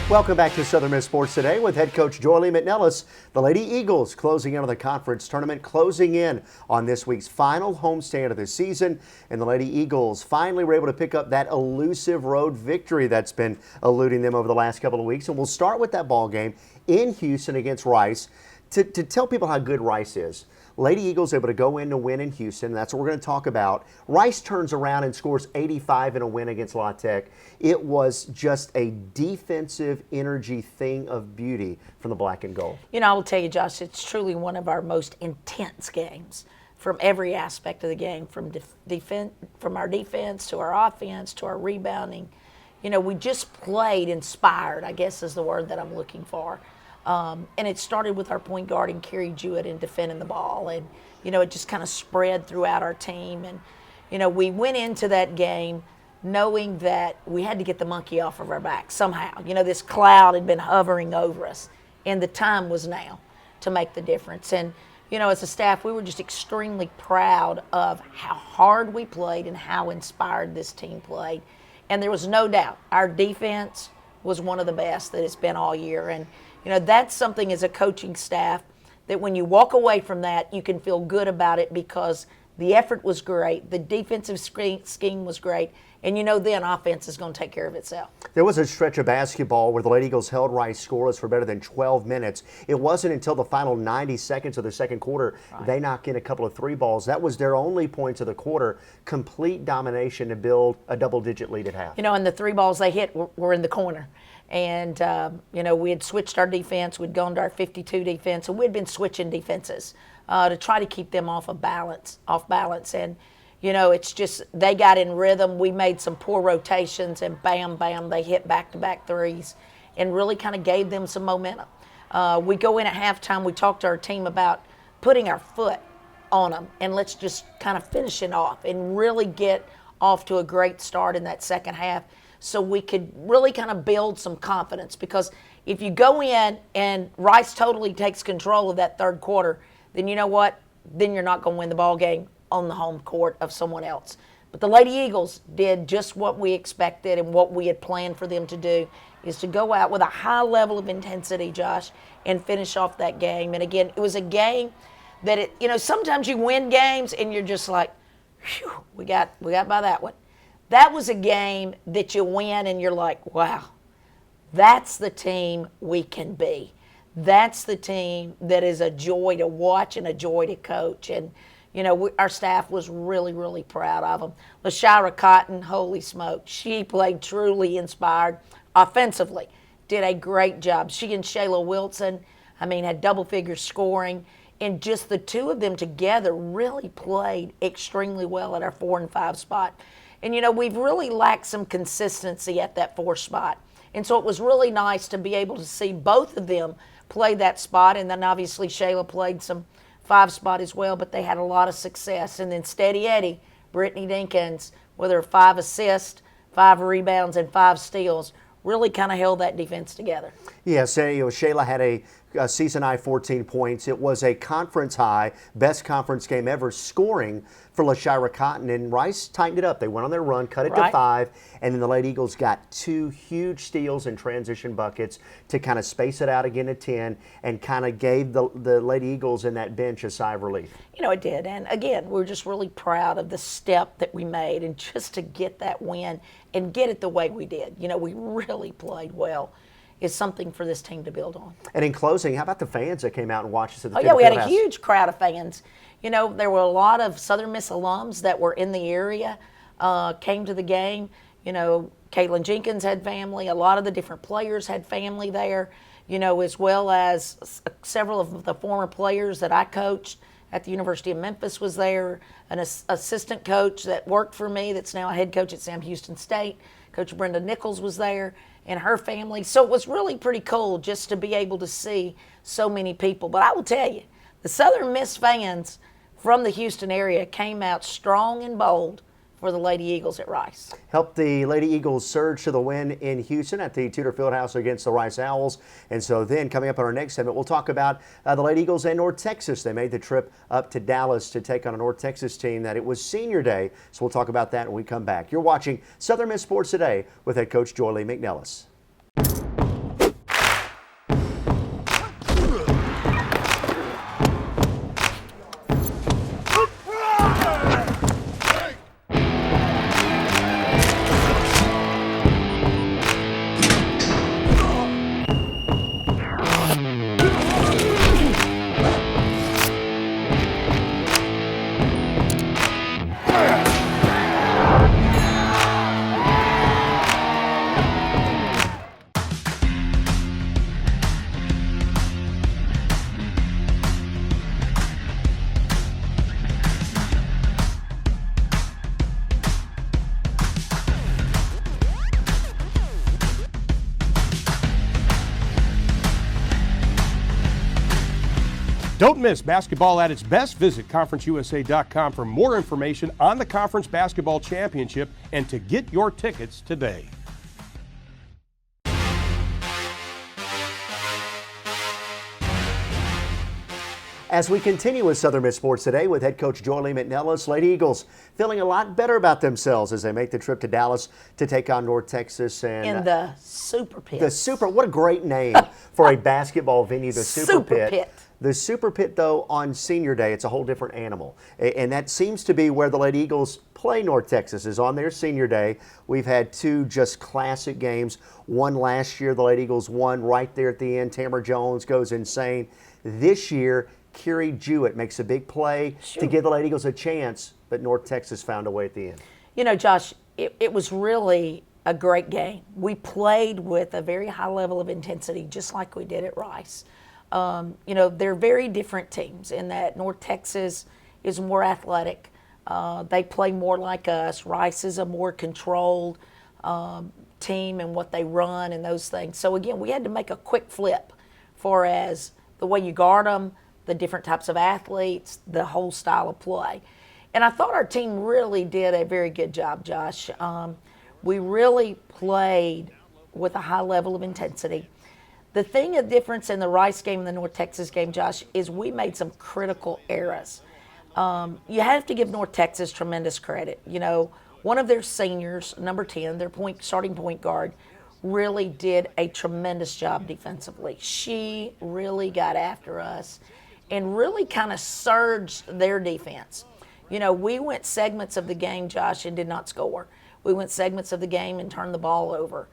Welcome back to Southern Miss Sports Today with head coach Joye Lee-McNelis. The Lady Eagles closing in on the conference tournament, closing in on this week's final homestand of the season. And the Lady Eagles finally were able to pick up that elusive road victory that's been eluding them over the last couple of weeks. And we'll start with that ball game in Houston against Rice. To tell people how good Rice is, Lady Eagles able to go in to win in Houston. That's what we're going to talk about. Rice turns around and scores 85 in a win against La Tech. It was just a defensive energy thing of beauty from the black and gold. You know, I will tell you, Josh, it's truly one of our most intense games from every aspect of the game, from our defense to our offense to our rebounding. You know, we just played inspired, I guess is the word that I'm looking for. And it started with our point guard and Carrie Jewett in defending the ball. And, you know, it just kind of spread throughout our team. And, you know, we went into that game knowing that we had to get the monkey off of our back somehow. You know, this cloud had been hovering over us, and the time was now to make the difference. And, you know, as a staff, we were just extremely proud of how hard we played and how inspired this team played. And there was no doubt our defense was one of the best that it's been all year. And, you know, that's something as a coaching staff that when you walk away from that, you can feel good about it because the effort was great, the defensive scheme was great, and you know then offense is going to take care of itself. There was a stretch of basketball where the Lady Eagles held Rice scoreless for better than 12 minutes. It wasn't until the final 90 seconds of the second quarter they knocked in a couple of three balls. That was their only points of the quarter. Complete domination to build a double-digit lead at half. You know, and the three balls they hit were in the corner. And, you know, we had switched our defense. We'd gone to our 52 defense, and we'd been switching defenses to try to keep them off balance. And, you know, it's just they got in rhythm. We made some poor rotations, and bam, bam, they hit back-to-back threes and really kind of gave them some momentum. We go in at halftime. We talked to our team about putting our foot on them, and let's just kind of finish it off and really get off to a great start in that second half, so we could really kind of build some confidence. Because if you go in and Rice totally takes control of that third quarter, then you know what? Then you're not going to win the ball game on the home court of someone else. But the Lady Eagles did just what we expected and what we had planned for them to do, is to go out with a high level of intensity, Josh, and finish off that game. And again, it was a game that, you know, sometimes you win games and you're just like, phew, we got by that one. That was a game that you win and you're like, wow, that's the team we can be. That's the team that is a joy to watch and a joy to coach. And, you know, our staff was really, really proud of them. LaShira Cotton, holy smoke, she played truly inspired offensively, did a great job. She and Shayla Wilson, I mean, had double-figure scoring. And just the two of them together really played extremely well at our 4 and 5 spot. And, you know, we've really lacked some consistency at that 4 spot. And so it was really nice to be able to see both of them play that spot. And then obviously Shayla played some 5 spot as well, but they had a lot of success. And then Steady Eddie, Brittanny Dinkins, with her 5 assists, 5 rebounds, and 5 steals, really kind of held that defense together. Yes, you know, Shayla had a season high 14 points. It was a conference high, best conference game ever scoring for LaShira Cotton, and Rice tightened it up. They went on their run, cut it to 5, and then the Lady Eagles got 2 huge steals and transition buckets to kind of space it out again to 10 and kind of gave the Lady Eagles in that bench a sigh of relief. You know, it did. And again, we're just really proud of the step that we made, and just to get that win and get it the way we did. You know, we really played well. Is something for this team to build on. And in closing, how about the fans that came out and watched us at the we had a huge crowd of fans. You know, there were a lot of Southern Miss alums that were in the area, came to the game. You know, Caitlin Jenkins had family. A lot of the different players had family there, you know, as well as several of the former players that I coached at the University of Memphis was there. An assistant coach that worked for me that's now a head coach at Sam Houston State, Coach Brenda Nichols, was there, and her family. So it was really pretty cool just to be able to see so many people. But I will tell you, the Southern Miss fans from the Houston area came out strong and bold for the Lady Eagles at Rice. Helped the Lady Eagles surge to the win in Houston at the Tudor Fieldhouse against the Rice Owls. And so then coming up on our next segment, we'll talk about the Lady Eagles and North Texas. They made the trip up to Dallas to take on a North Texas team that it was senior day. So we'll talk about that when we come back. You're watching Southern Miss Sports Today with head coach Joye Lee-McNelis. Don't miss basketball at its best. Visit conferenceusa.com for more information on the Conference Basketball Championship and to get your tickets today. As we continue with Southern Miss Sports Today with head coach Joye Lee-McNelis, Lady Eagles feeling a lot better about themselves as they make the trip to Dallas to take on North Texas. And in the Super Pit. What a great name for a basketball venue, the Super Pit. The Super Pit, though, on Senior Day, it's a whole different animal. And that seems to be where the Lady Eagles play North Texas, is on their Senior Day. We've had two just classic games. One last year, the Lady Eagles won right there at the end. Tamara Jones goes insane. This year, Kiri Jewett makes a big play to give the Lady Eagles a chance, but North Texas found a way at the end. You know, Josh, it was really a great game. We played with a very high level of intensity, just like we did at Rice. You know, they're very different teams in that North Texas is more athletic. They play more like us. Rice is a more controlled team and what they run and those things. So, again, we had to make a quick flip for as the way you guard them, the different types of athletes, the whole style of play. And I thought our team really did a very good job, Josh. We really played with a high level of intensity. The thing of difference in the Rice game and the North Texas game, Josh, is we made some critical errors. You have to give North Texas tremendous credit. You know, one of their seniors, number 10, their starting point guard, really did a tremendous job defensively. She really got after us and really kind of surged their defense. You know, we went segments of the game, Josh, and did not score. We went segments of the game and turned the ball over.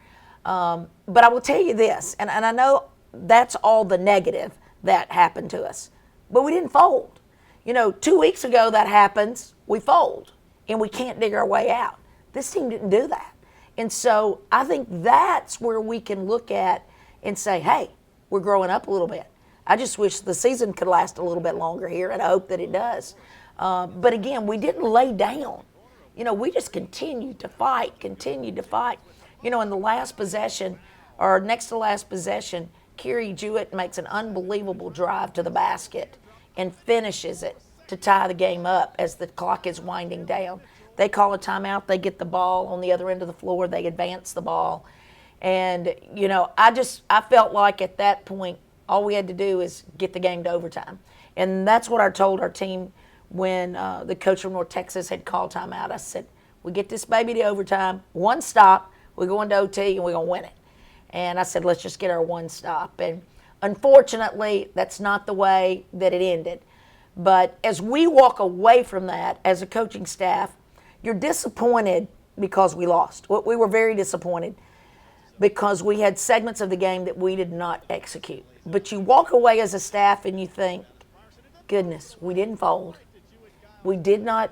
But I will tell you this, and I know that's all the negative that happened to us, but we didn't fold. You know, 2 weeks ago that happens, we fold, and we can't dig our way out. This team didn't do that. And so I think that's where we can look at and say, hey, we're growing up a little bit. I just wish the season could last a little bit longer here, and I hope that it does. But again, we didn't lay down. You know, we just continued to fight. You know, in the last possession, or next to last possession, Kiri Jewett makes an unbelievable drive to the basket and finishes it to tie the game up as the clock is winding down. They call a timeout. They get the ball on the other end of the floor. They advance the ball. And, you know, I felt like at that point, all we had to do is get the game to overtime. And that's what I told our team when the coach from North Texas had called timeout. I said, we get this baby to overtime, one stop, we go into OT, and we're going to win it. And I said, let's just get our one stop. And unfortunately, that's not the way that it ended. But as we walk away from that as a coaching staff, you're disappointed because we lost. We were very disappointed because we had segments of the game that we did not execute. But you walk away as a staff and you think, goodness, we didn't fold. We did not,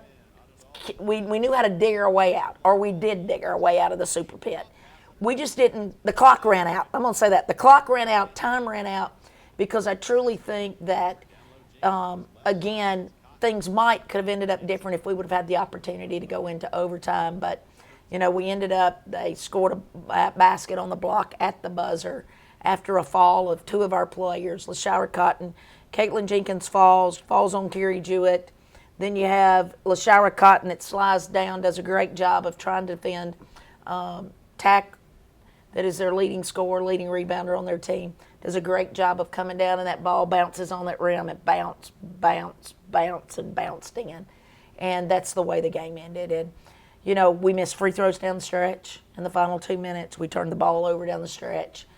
we knew how to dig our way out, or we did dig our way out of the Super Pit. We just didn't, the clock ran out. I'm going to say that. The clock ran out, time ran out, because I truly think that, again, things could have ended up different if we would have had the opportunity to go into overtime. But, you know, they scored a basket on the block at the buzzer after a fall of two of our players, LaShira Cotton. Caitlin Jenkins falls on Kiri Jewett. Then you have LaShira Cotton that slides down, does a great job of trying to defend. Tack, that is their leading scorer, leading rebounder on their team, does a great job of coming down, and that ball bounces on that rim. It bounced, and bounced in. And that's the way the game ended. And, you know, we missed free throws down the stretch in the final 2 minutes. We turned the ball over down the stretch.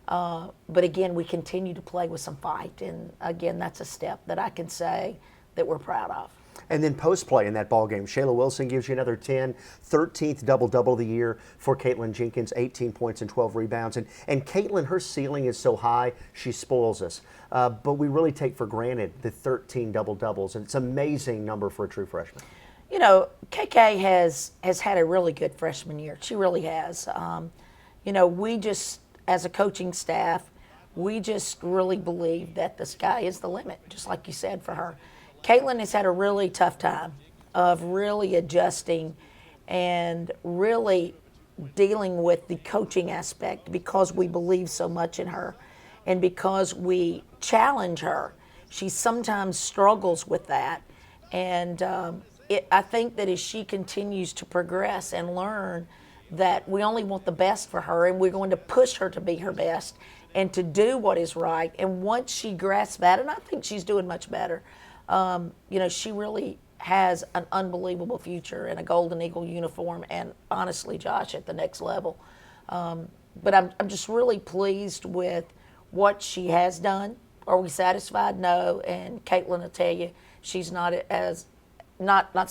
But again, we continue to play with some fight. And again, that's a step that I can say that we're proud of. And then post-play in that ball game, Shayla Wilson gives you another 10, 13th double-double of the year for Caitlin Jenkins, 18 points and 12 rebounds. And Caitlin, her ceiling is so high, she spoils us. But we really take for granted the 13 double-doubles, and it's an amazing number for a true freshman. You know, KK has had a really good freshman year. She really has. You know, we just, as a coaching staff, we just really believe that the sky is the limit, just like you said, for her. Caitlin has had a really tough time of really adjusting and really dealing with the coaching aspect because we believe so much in her and because we challenge her she sometimes struggles with that. And I think that as she continues to progress and learn that we only want the best for her, and we're going to push her to be her best and to do what is right. And once she grasps that, and I think she's doing much better, she really has an unbelievable future in a Golden Eagle uniform, and honestly, Josh, at the next level. But I'm just really pleased with what she has done. Are we satisfied? No. And Caitlin will tell you she's not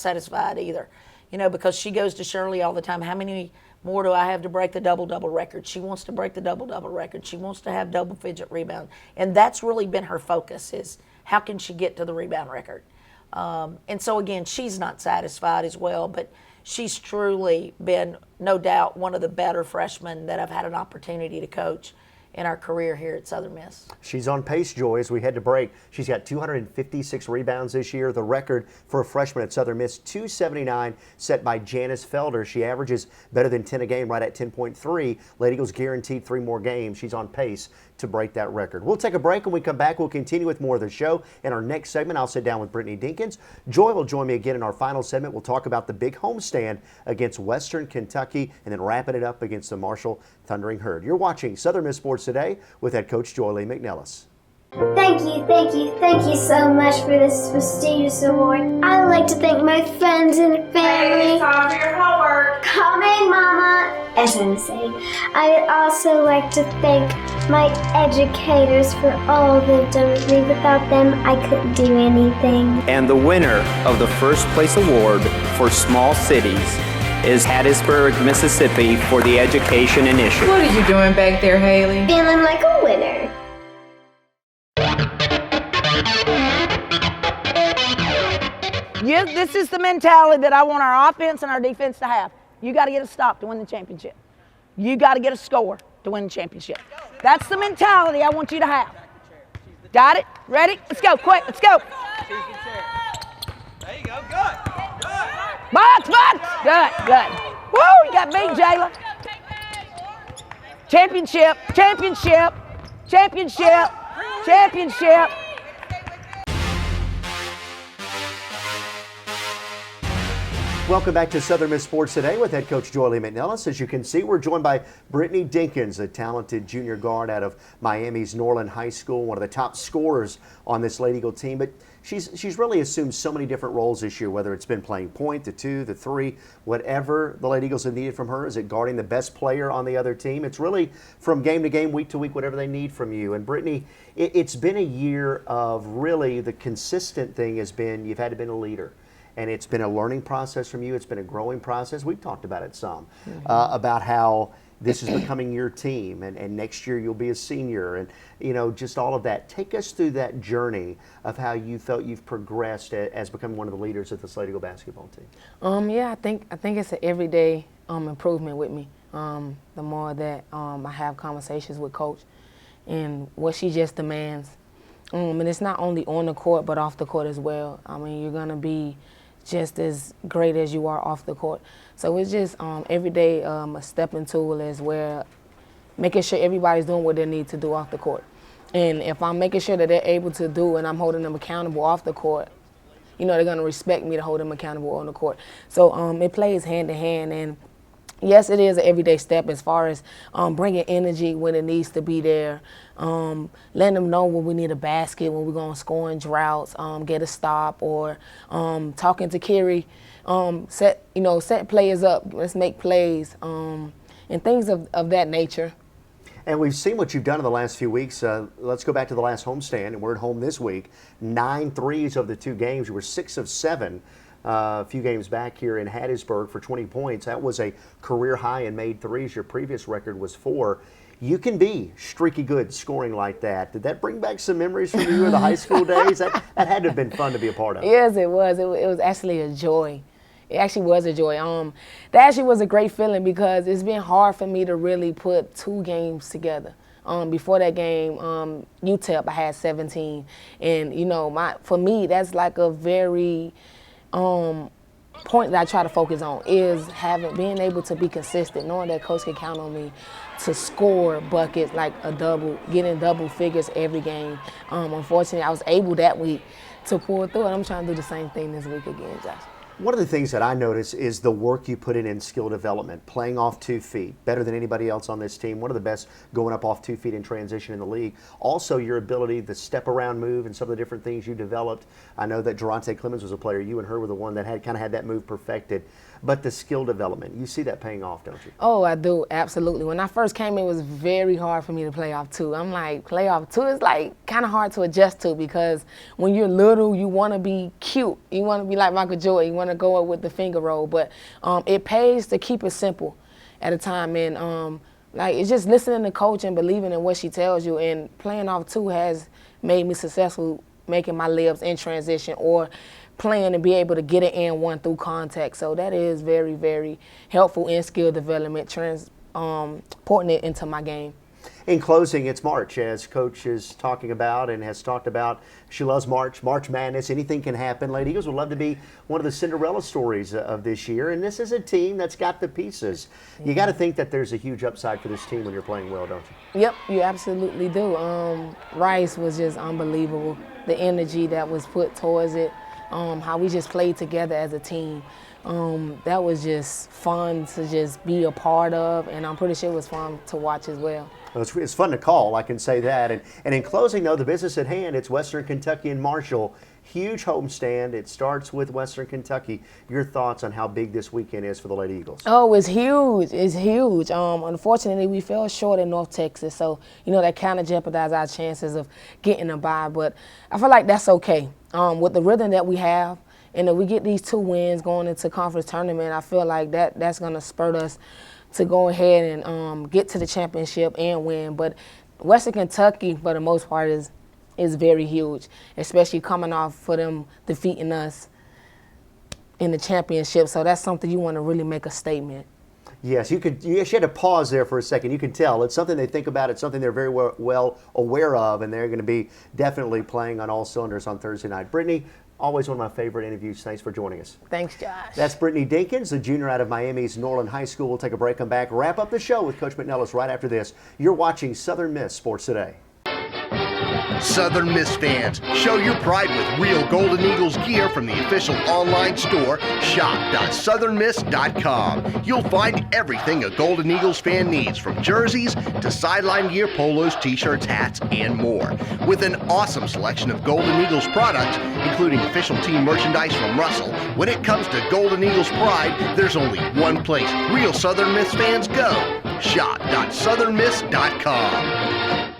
satisfied either. Because she goes to Shirley all the time, how many more do I have to break the double-double record? She wants to break the double-double record. She wants to have double-fidget rebound. And that's really been her focus, is how can she get to the rebound record? And so, again, she's not satisfied as well, but she's truly been, no doubt, one of the better freshmen that I've had an opportunity to coach in our career here at Southern Miss. She's on pace, Joy, as we head to break. She's got 256 rebounds this year. The record for a freshman at Southern Miss, 279, set by Janice Felder. She averages better than 10 a game, right at 10.3. Lady Eagles guaranteed 3 more games. She's on pace to break that record. We'll take a break. When we come back, we'll continue with more of the show. In our next segment, I'll sit down with Brittanny Dinkins. Joy will join me again in our final segment. We'll talk about the big homestand against Western Kentucky and then wrapping it up against the Marshall Thundering Herd. You're watching Southern Miss Sports Today with head coach Joye Lee-McNelis. Thank you so much for this prestigious award. I would like to thank my friends and family. Hey, it's time for your homework. Coming, Mama. As I was saying, I would also like to thank my educators for all they've done with me. Without them, I couldn't do anything. And the winner of the first place award for small cities is Hattiesburg, Mississippi for the Education Initiative. What are you doing back there, Haley? Feeling like a winner. Yeah, this is the mentality that I want our offense and our defense to have. You got to get a stop to win the championship. You got to get a score to win the championship. That's the mentality I want you to have. Got it? Ready? Let's go, quick, let's go. There you go, good. Box. Good. Woo, you got beat, Jayla. Championship. Welcome back to Southern Miss Sports Today with head coach Joye Lee-McNelis. As you can see, we're joined by Brittanny Dinkins, a talented junior guard out of Miami's Norland High School, one of the top scorers on this Lady Eagle team. But she's really assumed so many different roles this year, whether it's been playing point, the 2, the 3, whatever the Lady Eagles have needed from her. Is it guarding the best player on the other team? It's really from game to game, week to week, whatever they need from you. And Brittanny, it's been a year of really the consistent thing has been you've had to be a leader. And it's been a learning process from you. It's been a growing process. We've talked about it some, about how this is becoming your team, and next year you'll be a senior, and just all of that. Take us through that journey of how you felt you've progressed as becoming one of the leaders of this Lady Eagle basketball team. Yeah, I think it's an everyday improvement with me. The more that I have conversations with Coach, and what she just demands, and it's not only on the court but off the court as well. I mean, you're gonna be just as great as you are off the court. So it's just every day a stepping tool is where making sure everybody's doing what they need to do off the court. And if I'm making sure that they're able to do and I'm holding them accountable off the court, they're going to respect me to hold them accountable on the court. So it plays hand in hand. And yes, it is an everyday step as far as bringing energy when it needs to be there, letting them know when we need a basket, when we're going to score in droughts, get a stop, or talking to Kiri, set players up, let's make plays, and things of that nature. And we've seen what you've done in the last few weeks. Let's go back to the last homestand, and we're at home this week. 9 threes of the 2 games. You were 6 of 7. A few games back here in Hattiesburg for 20 points. That was a career high in made threes. Your previous record was 4. You can be streaky good scoring like that. Did that bring back some memories from you in the high school days? That had to have been fun to be a part of. Yes, it was. It was actually a joy. It actually was a joy. That actually was a great feeling because it's been hard for me to really put 2 games together. Before that game, UTEP, I had 17. And, for me, that's like a very point that I try to focus on is being able to be consistent, knowing that coach can count on me to score buckets like a double, getting double figures every game. Unfortunately, I was able that week to pull through, and I'm trying to do the same thing this week again, Josh. One of the things that I notice is the work you put in skill development, playing off 2 feet, better than anybody else on this team, one of the best going up off 2 feet in transition in the league. Also, your ability, the step around move and some of the different things you developed. I know that Durante Clemens was a player. You and her were the one that had that move perfected. But the skill development, you see that paying off, don't you? Oh, I do, absolutely. When I first came, it was very hard for me to play off 2. I'm like, play off 2 is like kind of hard to adjust to, because when you're little, you want to be cute. You want to be like Michael Joye. You want to go up with the finger roll. But it pays to keep it simple at a time. And like, it's just listening to coach and believing in what she tells you. And playing off 2 has made me successful making my layups in transition or playing to be able to get it in one through contact. So that is very, very helpful in skill development, porting it into my game. In closing, it's March, as Coach is talking about and has talked about. She loves March Madness. Anything can happen. Lady Eagles would love to be one of the Cinderella stories of this year, and this is a team that's got the pieces. You got to think that there's a huge upside for this team when you're playing well, don't you? Yep, you absolutely do. Rice was just unbelievable. The energy that was put towards it. How we just played together as a team. That was just fun to just be a part of, and I'm pretty sure it was fun to watch as well. Well, it's fun to call, I can say that. And in closing, though, the business at hand, it's Western Kentucky and Marshall. Huge homestand. It starts with Western Kentucky. Your thoughts on how big this weekend is for the Lady Eagles? Oh, it's huge. It's huge. Unfortunately, we fell short in North Texas, so, that kind of jeopardized our chances of getting a bye. But I feel like that's okay. With the rhythm that we have, and if we get these 2 wins going into conference tournament, I feel like that's going to spur us to go ahead and get to the championship and win. But Western Kentucky, for the most part, is very huge, especially coming off for them defeating us in the championship. So that's something you want to really make a statement. Yes, you had to pause there for a second. You can tell it's something they think about. It's something they're very well aware of, and they're going to be definitely playing on all cylinders on Thursday night. Brittanny, always one of my favorite interviews. Thanks for joining us. Thanks, Josh. That's Brittanny Dinkins, the junior out of Miami's Norland High School. We'll take a break, come back, wrap up the show with Coach McNelis right after this. You're watching Southern Miss Sports Today. Southern Miss fans, show your pride with real Golden Eagles gear from the official online store, shop.southernmiss.com. You'll find everything a Golden Eagles fan needs, from jerseys to sideline gear, polos, t-shirts, hats, and more. With an awesome selection of Golden Eagles products, including official team merchandise from Russell, when it comes to Golden Eagles pride, there's only one place real Southern Miss fans go, shop.southernmiss.com.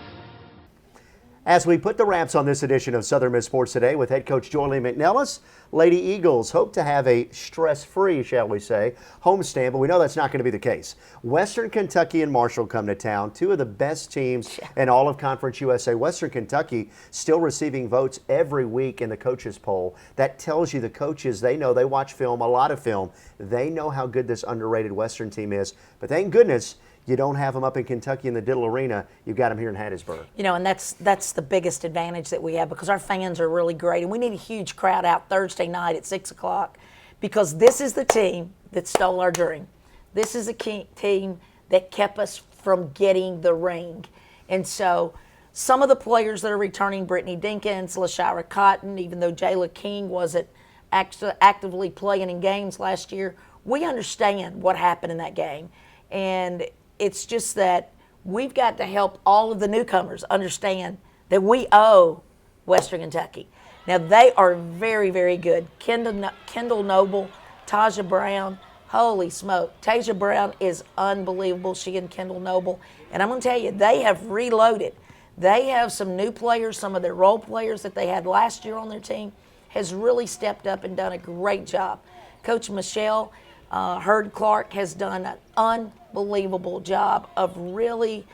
As we put the wraps on this edition of Southern Miss Sports Today with head coach Joye Lee-McNelis, Lady Eagles hope to have a stress-free, shall we say, homestand, but we know that's not going to be the case. Western Kentucky and Marshall come to town, 2 of the best teams in all of Conference USA. Western Kentucky still receiving votes every week in the coaches poll. That tells you the coaches, they know, they watch film, a lot of film. They know how good this underrated Western team is, but thank goodness you don't have them up in Kentucky in the Diddle Arena. You've got them here in Hattiesburg. And that's the biggest advantage that we have, because our fans are really great. And we need a huge crowd out Thursday night at 6 o'clock, because this is the team that stole our dream. This is a team that kept us from getting the ring. And so some of the players that are returning, Brittanny Dinkins, LaShira Cotton, even though Jayla King wasn't actively playing in games last year, we understand what happened in that game. And it's just that we've got to help all of the newcomers understand that we owe Western Kentucky. Now, they are very, very good. Kendall Noble, Taja Brown, holy smoke. Taja Brown is unbelievable, she and Kendall Noble. And I'm going to tell you, they have reloaded. They have some new players, some of their role players that they had last year on their team has really stepped up and done a great job. Coach Michelle Hurd Clark has done an unbelievable job of really,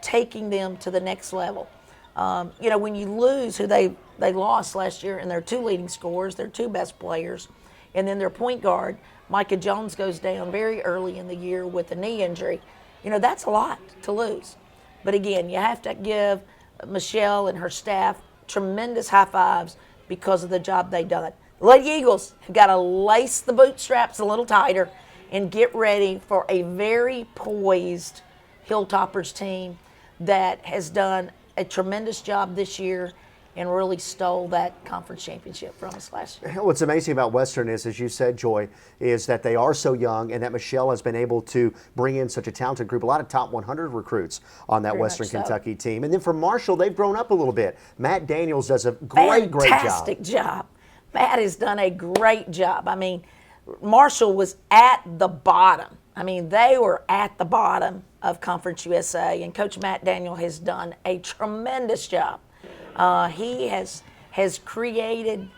taking them to the next level. When you lose who they lost last year, and their 2 leading scorers, their 2 best players, and then their point guard, Micah Jones, goes down very early in the year with a knee injury, that's a lot to lose. But again, you have to give Michelle and her staff tremendous high fives because of the job they've done. The Lady Eagles have got to lace the bootstraps a little tighter and get ready for a very poised Hilltoppers team that has done a tremendous job this year and really stole that conference championship from us last year. What's amazing about Western is, as you said, Joy, is that they are so young and that Michelle has been able to bring in such a talented group, a lot of top 100 recruits on that Very Western much so. Kentucky team. And then for Marshall, they've grown up a little bit. Matt Daniels does a great job. Fantastic job. Matt has done a great job. I mean, Marshall was at the bottom. I mean, they were at the bottom of Conference USA, and Coach Matt Daniel has done a tremendous job. He has created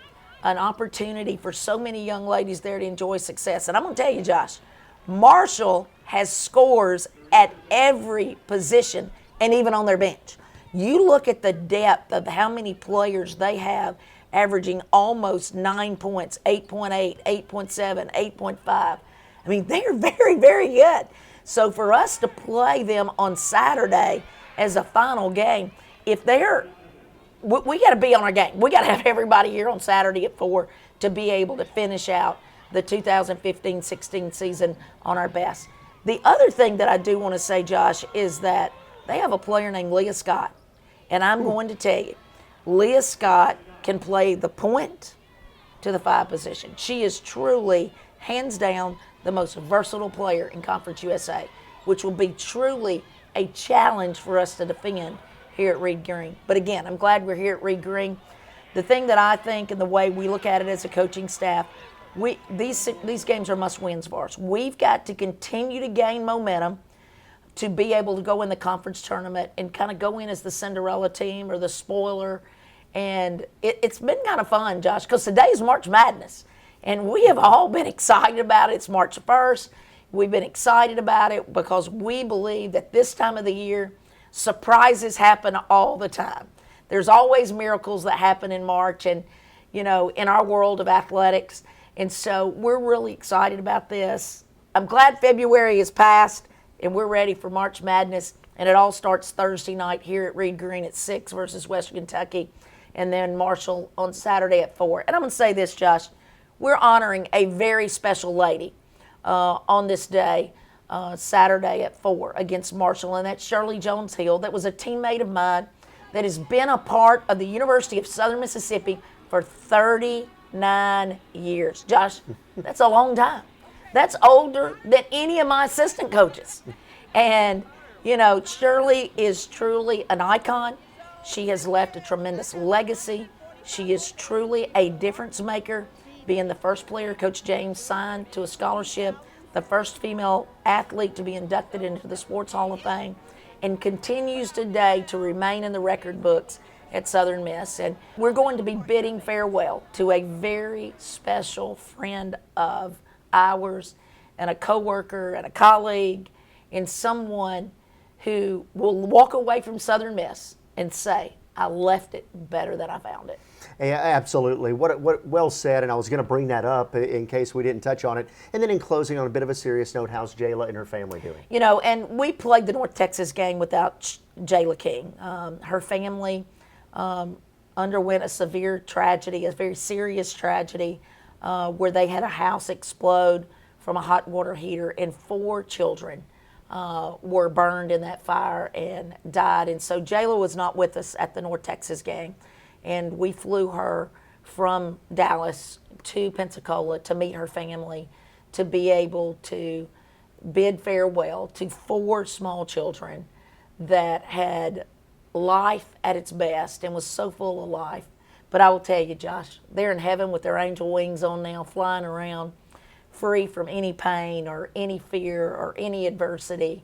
an opportunity for so many young ladies there to enjoy success. And I'm going to tell you, Josh, Marshall has scores at every position and even on their bench. You look at the depth of how many players they have averaging almost 9 points, 8.8, 8.7, 8.5. I mean, they are very, very good. So for us to play them on Saturday as a final game, if they're we got to be on our game. We got to have everybody here on Saturday at 4 to be able to finish out the 2015-16 season on our best. The other thing that I do want to say, Josh, is that they have a player named Leah Scott. And I'm going to tell you, Leah Scott can play the point to the 5 position. She is truly, hands down, the most versatile player in Conference USA, which will be truly a challenge for us to defend here at Reed Green. But again, I'm glad we're here at Reed Green. The thing that I think and the way we look at it as a coaching staff, these games are must-wins for us. We've got to continue to gain momentum to be able to go in the conference tournament and kind of go in as the Cinderella team or the spoiler. And it's been kind of fun, Josh, because today is March Madness. And we have all been excited about it. It's March 1st. We've been excited about it because we believe that this time of the year, surprises happen all the time. There's always miracles that happen in March and, you know, in our world of athletics. And so we're really excited about this. I'm glad February is past and we're ready for March Madness. And it all starts Thursday night here at Reed Green at 6 versus Western Kentucky. And then Marshall on Saturday at 4. And I'm going to say this, Josh. We're honoring a very special lady on this day. Saturday at 4 against Marshall, and that's Shirley Jones Hill. That was a teammate of mine that has been a part of the University of Southern Mississippi for 39 years. Josh, that's a long time. That's older than any of my assistant coaches. And, you know, Shirley is truly an icon. She has left a tremendous legacy. She is truly a difference maker, being the first player Coach James signed to a scholarship, the first female athlete to be inducted into the Sports Hall of Fame, and continues today to remain in the record books at Southern Miss. And we're going to be bidding farewell to a very special friend of ours and a coworker and a colleague and someone who will walk away from Southern Miss and say, I left it better than I found it. Yeah, absolutely. What well said, and I was going to bring that up in case we didn't touch on it. And then in closing, on a bit of a serious note, how's Jayla and her family doing? You know, and we played the North Texas game without Jayla King. Her family underwent a severe tragedy, a very serious tragedy, where they had a house explode from a hot water heater, and 4 children were burned in that fire and died. And so Jayla was not with us at the North Texas game. And we flew her from Dallas to Pensacola to meet her family, to be able to bid farewell to 4 small children that had life at its best and was so full of life. But I will tell you, Josh, they're in heaven with their angel wings on now, flying around, free from any pain or any fear or any adversity,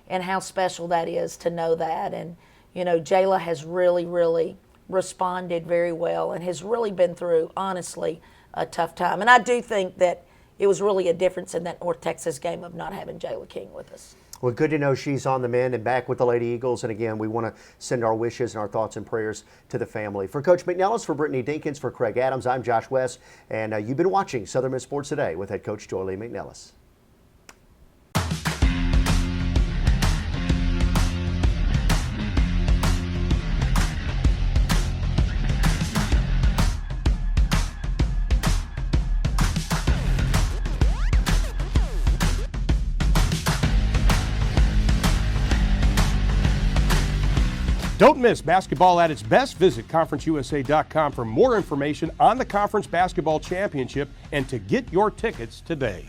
and how special that is to know that. And, you know, Jayla has really, really responded very well and has really been through, honestly, a tough time. And I do think that it was really a difference in that North Texas game of not having Jayla King with us. Well, good to know she's on the mend and back with the Lady Eagles. And again, we want to send our wishes and our thoughts and prayers to the family. For Coach McNelis, for Brittanny Dinkins, for Craig Adams, I'm Josh West. And you've been watching Southern Miss Sports Today with head coach Joye Lee-McNelis. Don't miss basketball at its best. Visit conferenceusa.com for more information on the Conference Basketball Championship and to get your tickets today.